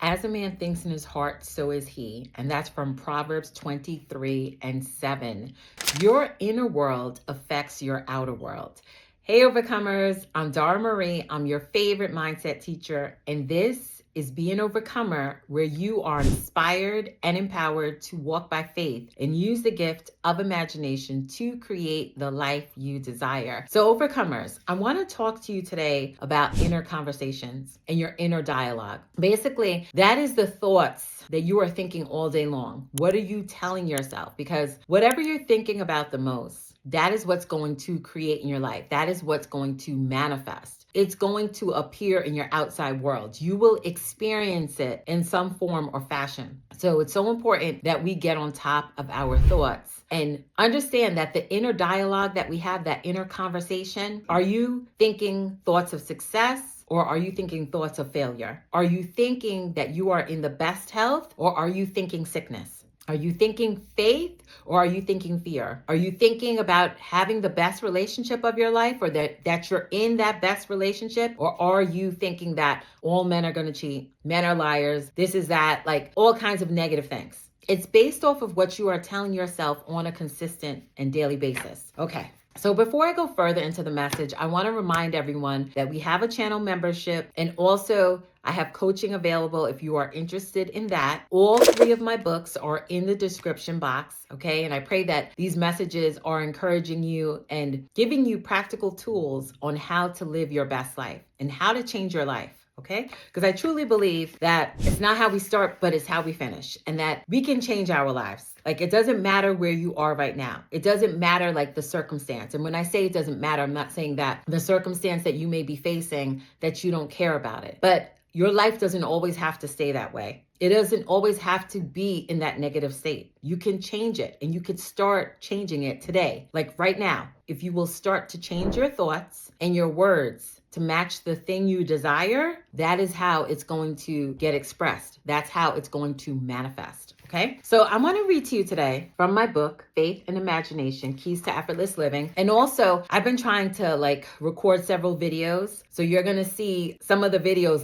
As a man thinks in his heart, so is he. And that's from Proverbs 23:7. Your inner world affects your outer world. Hey, overcomers. I'm Dara Marie. I'm your favorite mindset teacher. And this is Be an Overcomer, where you are inspired and empowered to walk by faith and use the gift of imagination to create the life you desire. So, overcomers, I want to talk to you today about inner conversations and your inner dialogue. Basically, that is the thoughts that you are thinking all day long. What are you telling yourself? Because whatever you're thinking about the most, that is what's going to create in your life. That is what's going to manifest. It's going to appear in your outside world. You will experience it in some form or fashion. So it's so important that we get on top of our thoughts and understand that the inner dialogue that we have, that inner conversation, are you thinking thoughts of success? Or are you thinking thoughts of failure? Are you thinking that you are in the best health, or are you thinking sickness? Are you thinking faith, or are you thinking fear? Are you thinking about having the best relationship of your life, or that you're in that best relationship? Or are you thinking that all men are going to cheat, men are liars, this is that, like all kinds of negative things? It's based off of what you are telling yourself on a consistent and daily basis. Okay. So before I go further into the message, I want to remind everyone that we have a channel membership, and also I have coaching available if you are interested in that. All 3 of my books are in the description box, okay? And I pray that these messages are encouraging you and giving you practical tools on how to live your best life and how to change your life. Okay? Because I truly believe that it's not how we start, but it's how we finish, and that we can change our lives. Like, it doesn't matter where you are right now. It doesn't matter like the circumstance. And when I say it doesn't matter, I'm not saying that the circumstance that you may be facing, that you don't care about it. But your life doesn't always have to stay that way. It doesn't always have to be in that negative state. You can change it, and you can start changing it today. Like right now, if you will start to change your thoughts and your words to match the thing you desire, that is how it's going to get expressed. That's how it's going to manifest. Okay. So I want to read to you today from my book, Faith and Imagination, Keys to Effortless Living. And also I've been trying to record several videos. So you're going to see some of the videos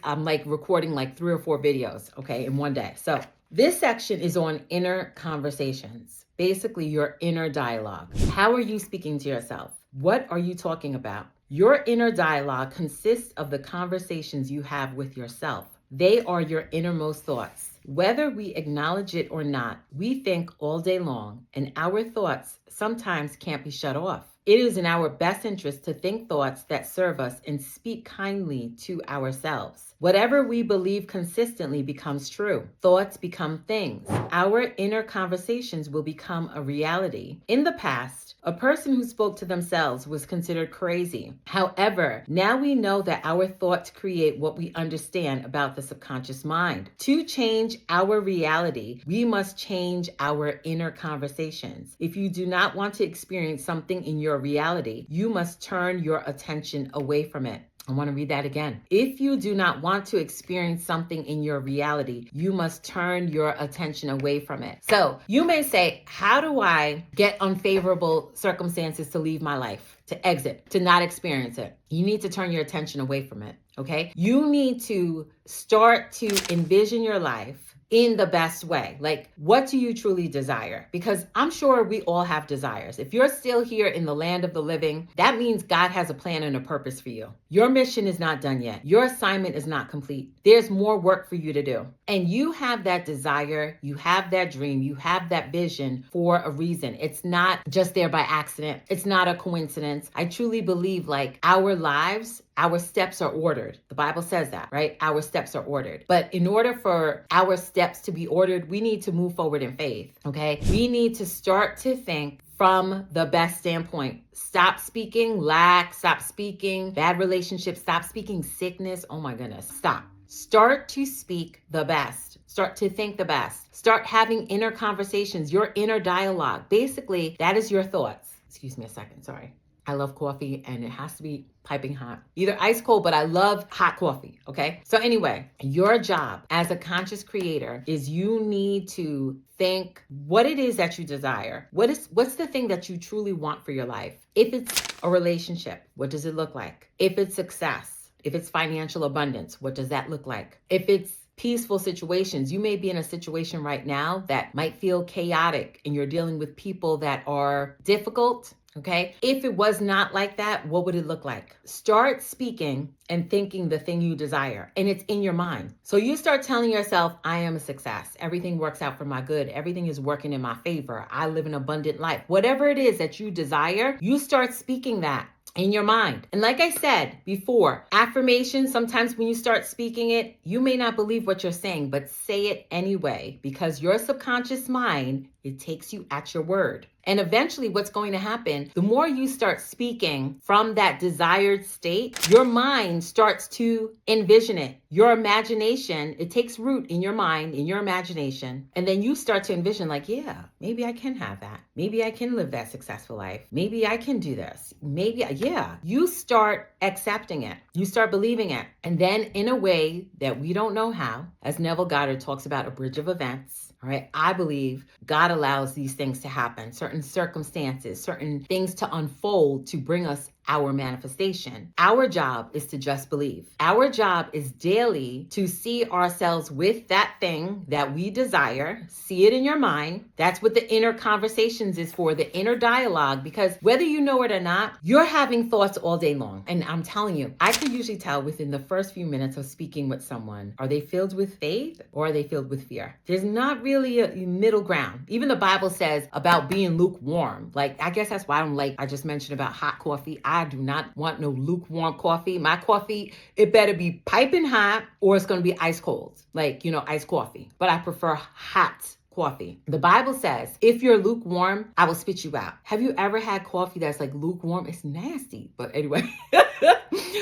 I'm recording 3 or 4 videos, okay, in one day. So this section is on inner conversations, basically your inner dialogue. How are you speaking to yourself? What are you talking about? Your inner dialogue consists of the conversations you have with yourself. They are your innermost thoughts. Whether we acknowledge it or not, we think all day long, and our thoughts sometimes can't be shut off. It is in our best interest to think thoughts that serve us and speak kindly to ourselves. Whatever we believe consistently becomes true. Thoughts become things. Our inner conversations will become a reality. In the past, a person who spoke to themselves was considered crazy. However, now we know that our thoughts create what we understand about the subconscious mind. To change our reality, we must change our inner conversations. If you do not want to experience something in your reality, you must turn your attention away from it. I want to read that again. If you do not want to experience something in your reality, you must turn your attention away from it. So you may say, how do I get unfavorable circumstances to leave my life, to exit, to not experience it? You need to turn your attention away from it, okay? You need to start to envision your life in the best way. Like, what do you truly desire? Because I'm sure we all have desires. If you're still here in the land of the living, that means God has a plan and a purpose for you. Your mission is not done yet. Your assignment is not complete. There's more work for you to do. And you have that desire, you have that dream, you have that vision for a reason. It's not just there by accident. It's not a coincidence. I truly believe our lives, our steps are ordered. The Bible says that, right? Our steps are ordered. But in order for our steps to be ordered, we need to move forward in faith, okay? We need to start to think from the best standpoint. Stop speaking lack, stop speaking bad relationships, stop speaking sickness. Oh my goodness, stop. Start to speak the best. Start to think the best. Start having inner conversations, your inner dialogue. Basically, that is your thoughts. Excuse me a second, sorry. I love coffee and it has to be piping hot. Either ice cold, but I love hot coffee, okay? So anyway, your job as a conscious creator is you need to think what it is that you desire. What's the thing that you truly want for your life? If it's a relationship, what does it look like? If it's success, If it's financial abundance, what does that look like? If it's peaceful situations, you may be in a situation right now that might feel chaotic and you're dealing with people that are difficult. Okay. If it was not like that, what would it look like? Start speaking and thinking the thing you desire, and it's in your mind. So you start telling yourself, I am a success. Everything works out for my good. Everything is working in my favor. I live an abundant life. Whatever it is that you desire, you start speaking that in your mind. And like I said before, affirmation, sometimes when you start speaking it, you may not believe what you're saying, but say it anyway, because your subconscious mind, it takes you at your word. And eventually what's going to happen, the more you start speaking from that desired state, your mind starts to envision it. Your imagination, it takes root in your mind, in your imagination. And then you start to envision like, yeah, maybe I can have that. Maybe I can live that successful life. Maybe I can do this. Maybe, yeah. You start accepting it. You start believing it. And then in a way that we don't know how, as Neville Goddard talks about, a bridge of events. All right. I believe God allows these things to happen, certain circumstances, certain things to unfold to bring us our manifestation. Our job is to just believe. Our job is daily to see ourselves with that thing that we desire. See it in your mind. That's what the inner conversations is for, the inner dialogue, because whether you know it or not, you're having thoughts all day long. And I'm telling you, I can usually tell within the first few minutes of speaking with someone, are they filled with faith or are they filled with fear? There's not really a middle ground. Even the Bible says about being lukewarm. Like, I guess that's why I just mentioned about hot coffee. I do not want no lukewarm coffee. My coffee, it better be piping hot or it's going to be ice cold, like, iced coffee. But I prefer hot coffee. The Bible says, if you're lukewarm, I will spit you out. Have you ever had coffee that's like lukewarm? It's nasty. But anyway,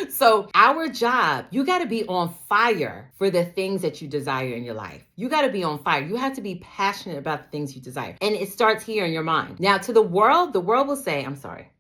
so our job, you got to be on fire for the things that you desire in your life. You got to be on fire. You have to be passionate about the things you desire. And it starts here in your mind. Now to the world will say, I'm sorry.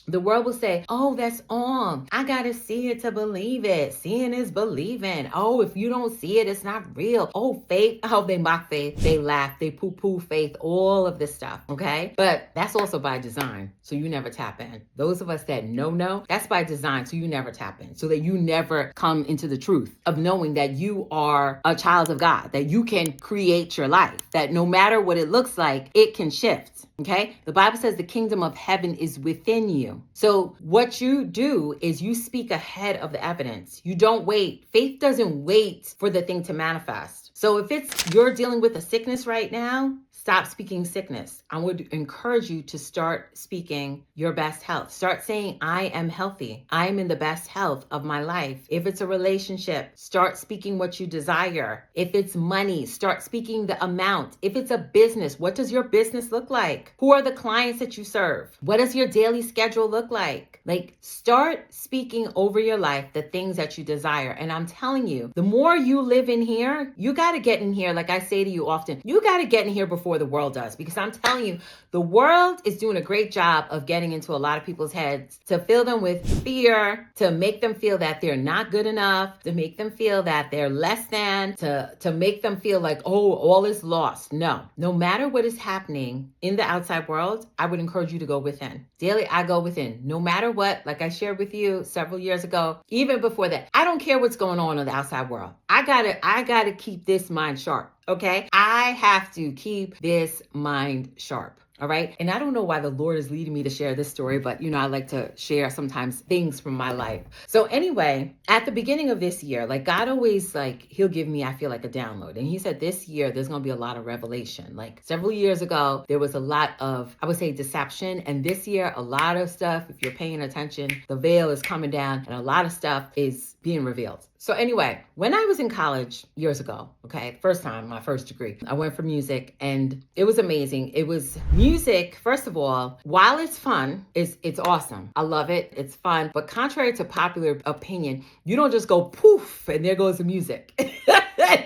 The world will say, oh, that's on. I got to see it to believe it. Seeing is believing. Oh, if you don't see it, it's not real. Oh, faith. Oh, they mock faith. They laugh. They poo-poo faith. All of this stuff. Okay. But that's also by design. So you never tap in. Those of us that know, that's by design. So you never tap in. So that you never come into the truth of knowing that you are a child of God, that you can create your life, that no matter what it looks like, it can shift. Okay. The Bible says the kingdom of heaven is within you. So what you do is you speak ahead of the evidence. You don't wait. Faith doesn't wait for the thing to manifest. So if you're dealing with a sickness right now, stop speaking sickness. I would encourage you to start speaking your best health. Start saying, I am healthy. I am in the best health of my life. If it's a relationship, start speaking what you desire. If it's money, start speaking the amount. If it's a business, what does your business look like? Who are the clients that you serve? What does your daily schedule look like? Like, start speaking over your life the things that you desire. And I'm telling you, the more you live in here, you got to get in here. Like I say to you often, you got to get in here before the world does, because I'm telling you, the world is doing a great job of getting into a lot of people's heads to fill them with fear, to make them feel that they're not good enough, to make them feel that they're less than, to make them feel like, oh, all is lost. No matter what is happening in the outside world, I would encourage you to go within. Daily, I go within. No matter what, like I shared with you several years ago, even before that, I don't care what's going on in the outside world. I gotta keep this mind sharp. Okay. I have to keep this mind sharp. All right. And I don't know why the Lord is leading me to share this story, but I like to share sometimes things from my life. So anyway, at the beginning of this year, like God always, he'll give me, I feel like, a download. And he said this year, there's going to be a lot of revelation. Like several years ago, there was a lot of, I would say, deception. And this year, a lot of stuff, if you're paying attention, the veil is coming down and a lot of stuff is being revealed. So anyway, when I was in college years ago, okay, first time, my first degree, I went for music and it was amazing. It was music, first of all, while it's fun, it's awesome. I love it. It's fun. But contrary to popular opinion, you don't just go poof and there goes the music.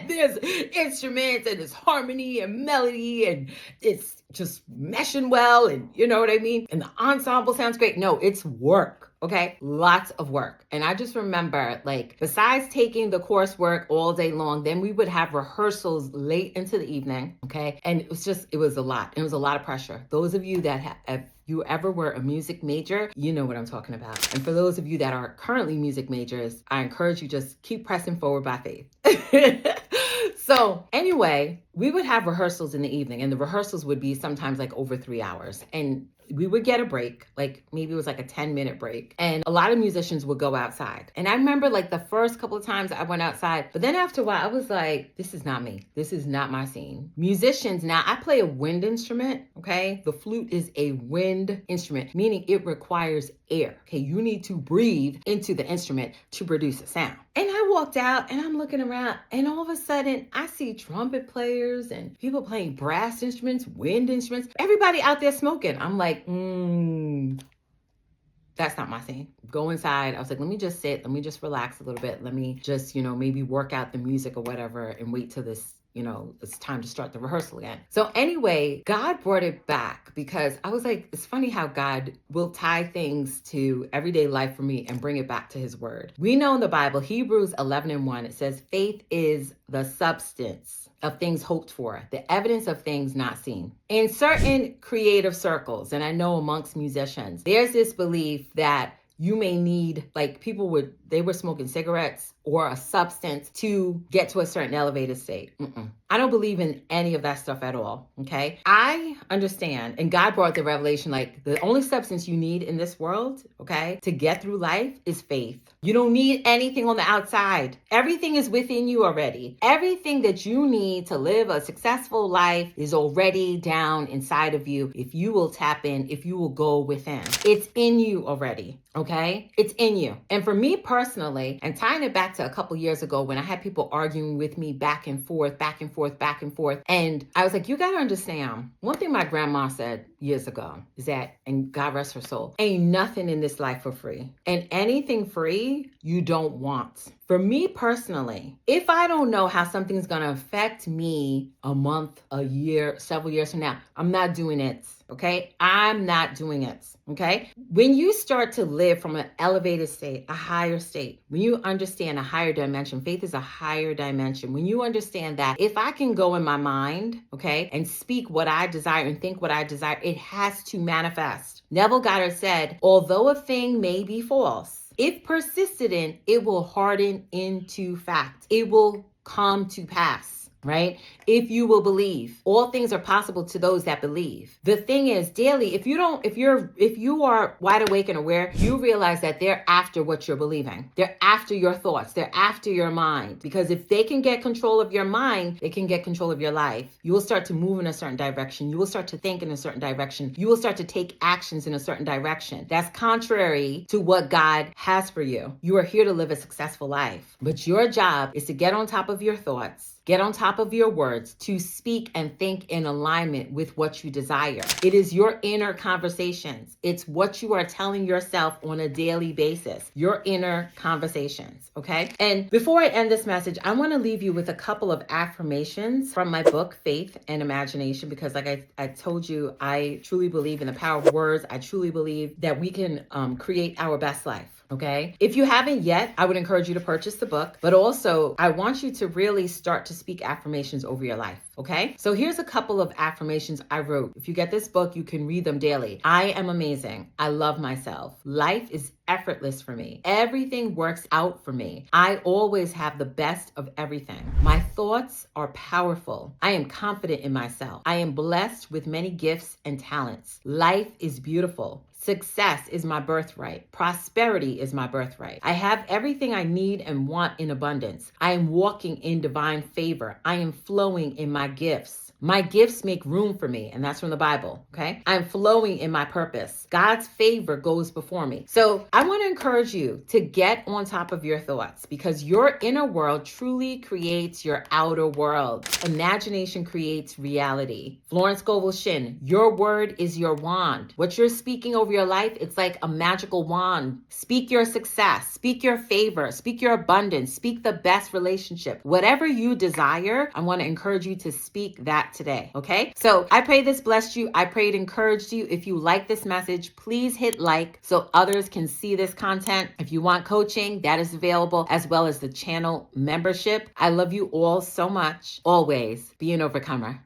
There's instruments and there's harmony and melody and it's just meshing well and you know what I mean? And the ensemble sounds great. No, it's work. okay? Lots of work. And I just remember, like, besides taking the coursework all day long, then we would have rehearsals late into the evening, okay? And it was a lot. It was a lot of pressure. Those of you that if you ever were a music major, you know what I'm talking about. And for those of you that are currently music majors, I encourage you just keep pressing forward by faith. So anyway, we would have rehearsals in the evening, and the rehearsals would be sometimes like over 3 hours. And we would get a break, like maybe it was like a 10-minute break. And a lot of musicians would go outside. And I remember like the first couple of times I went outside, but then after a while I was like, this is not me. This is not my scene. Musicians, now I play a wind instrument, okay? The flute is a wind instrument, meaning it requires air, okay? You need to breathe into the instrument to produce a sound. And I walked out and I'm looking around, and all of a sudden I see trumpet players and people playing brass instruments, wind instruments, everybody out there smoking. I'm like, that's not my scene. Go inside. I was like, let me just sit. Let me just relax a little bit. Let me just, maybe work out the music or whatever and wait till this, it's time to start the rehearsal again. So anyway, God brought it back because I was like, it's funny how God will tie things to everyday life for me and bring it back to his word. We know in the Bible, Hebrews 11:1, it says, faith is the substance of things hoped for, the evidence of things not seen. In certain creative circles, and I know amongst musicians, there's this belief that you may need, like they were smoking cigarettes or a substance to get to a certain elevated state. I don't believe in any of that stuff at all, okay? I understand, and God brought the revelation, like the only substance you need in this world, okay, to get through life is faith. You don't need anything on the outside. Everything is within you already. Everything that you need to live a successful life is already down inside of you if you will tap in, if you will go within. It's in you already, okay? It's in you. And for me personally, and tying it back to a couple years ago when I had people arguing with me back and forth, and I was like, you gotta understand, one thing my grandma said years ago is that, and God rest her soul, ain't nothing in this life for free. And anything free, you don't want. For me personally, if I don't know how something's gonna affect me a month, a year, several years from now, I'm not doing it. Okay? I'm not doing it. Okay? When you start to live from an elevated state, a higher state, when you understand a higher dimension, faith is a higher dimension. When you understand that if I can go in my mind, okay, and speak what I desire and think what I desire, it has to manifest. Neville Goddard said, although a thing may be false, if persisted in, it will harden into fact. It will come to pass. Right? If you will believe, all things are possible to those that believe. The thing is, daily, if you are wide awake and aware, you realize that they're after what you're believing. They're after your thoughts. They're after your mind. Because if they can get control of your mind, they can get control of your life. You will start to move in a certain direction. You will start to think in a certain direction. You will start to take actions in a certain direction. That's contrary to what God has for you. You are here to live a successful life. But your job is to get on top of your thoughts. Get on top of your words, to speak and think in alignment with what you desire. It is your inner conversations. It's what you are telling yourself on a daily basis, your inner conversations, okay? And before I end this message, I want to leave you with a couple of affirmations from my book, Faith and Imagination, because like I told you, I truly believe in the power of words. I truly believe that we can create our best life. Okay. If you haven't yet, I would encourage you to purchase the book, but also I want you to really start to speak affirmations over your life. Okay. So here's a couple of affirmations I wrote. If you get this book, you can read them daily. I am amazing. I love myself. Life is effortless for me. Everything works out for me. I always have the best of everything. My thoughts are powerful. I am confident in myself. I am blessed with many gifts and talents. Life is beautiful. Success is my birthright. Prosperity is my birthright. I have everything I need and want in abundance. I am walking in divine favor. I am flowing in my gifts. My gifts make room for me, and that's from the Bible, okay? I'm flowing in my purpose. God's favor goes before me. So I want to encourage you to get on top of your thoughts, because your inner world truly creates your outer world. Imagination creates reality. Florence Scovel-Shinn, your word is your wand. What you're speaking over your life, it's like a magical wand. Speak your success, speak your favor, speak your abundance, speak the best relationship. Whatever you desire, I want to encourage you to speak that today, okay? So I pray this blessed you. I pray it encouraged you. If you like this message, please hit like so others can see this content. If you want coaching, that is available, as well as the channel membership. I love you all so much. Always be an overcomer.